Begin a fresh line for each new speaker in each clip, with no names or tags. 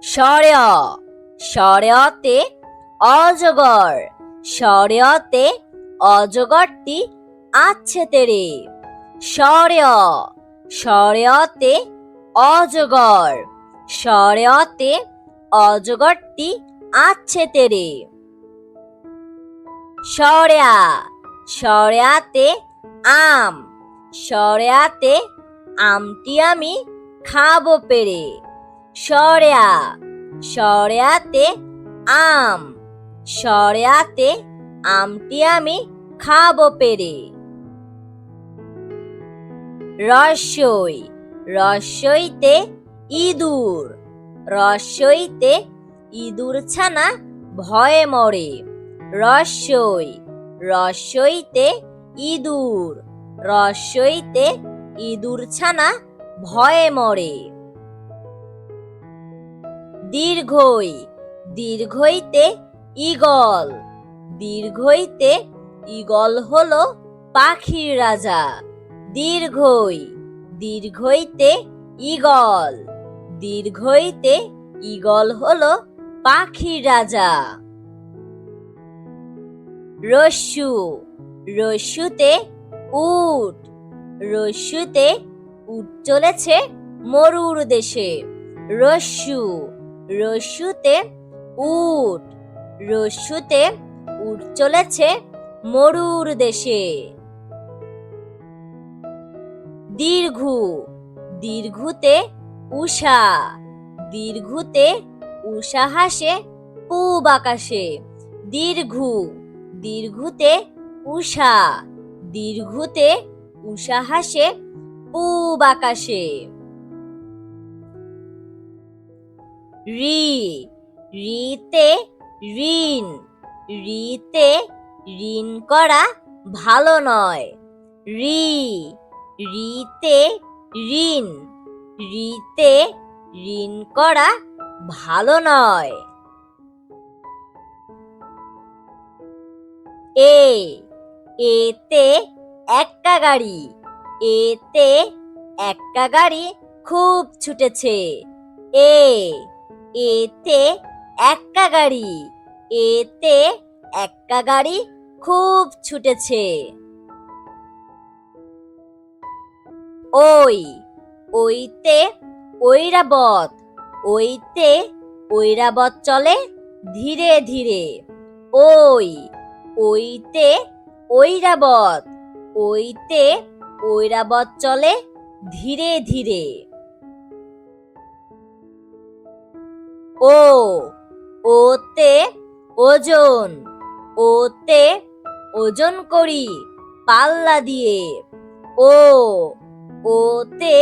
শর্য শর্যতে অজগর, শর্যতে অজগরটি আছে তেরে। শর্য শর্যতে অজগর, শর্যতে অজগরটি আছে তেরে। শর্যা শর্যাতে আম, শর্যাতে আমটি আমি খাবো পেরে। শর্যা শর্যাতে আম, শর্যাতে আমটি আমি খাবো পেরে। রস্যই রস্যইতে ইঁদুর, রস্যইতে ইঁদুর ছানা ভয়ে মরে। রস্যই রস্যইতে ইঁদুর, রস্যইতে ইঁদুর ছানা ভয়ে মরে। দীর্ঘই দীর্ঘইতে ঈগল, দীর্ঘইতে ঈগল হলো পাখির রাজা। দীর্ঘই দীর্ঘইতে ঈগল, দীর্ঘইতে ঈগল হলো পাখির রাজা। রস্যু রস্যুতে উট, রস্যুতে উট চলেছে মরুর দেশে। রস্যু রস্যুতে উট, রস্যুতে উট চলেছে মরুর দেশে। দীর্ঘু দীর্ঘুতে উষা, দীর্ঘুতে উষা হাসে পূব আকাশে। দীর্ঘু দীর্ঘুতে উষা, দীর্ঘুতে উষা হাসে পূব আকাশে। ঋ ঋতে ঋণ, ঋতে ঋণ করা ভালো নয়। ঋ ঋতে ঋণ, ঋতে ঋণ করা ভালো নয়। এতে এক্কা গাড়ি, এতে এক্কা গাড়ি খুব ছুটেছে। এতে এক্কা গাড়ি, এতে এক্কা গাড়ি খুব ছুটেছে। ওইতে ঐরাবত, ওইতে ঐরাবত চলে ধীরে ধীরে। ওইতে ঐরাবত, ওইতে ঐরাবত চলে ধীরে ধীরে। ওতে ওজন, ওতে ওজন করি পাল্লা দিয়ে। ওতে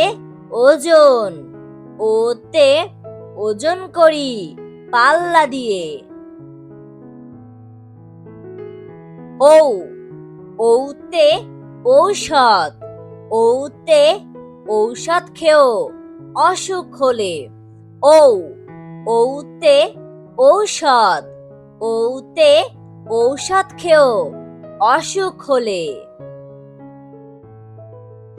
ওজন, ওতে ওজন করি পাল্লা দিয়ে। ওতে ঔষধ, ওতে ঔষধ খেও অসুখ হলে। ওতে ঔষধ, ওতে ঔষধ খেও অসুখ হলে।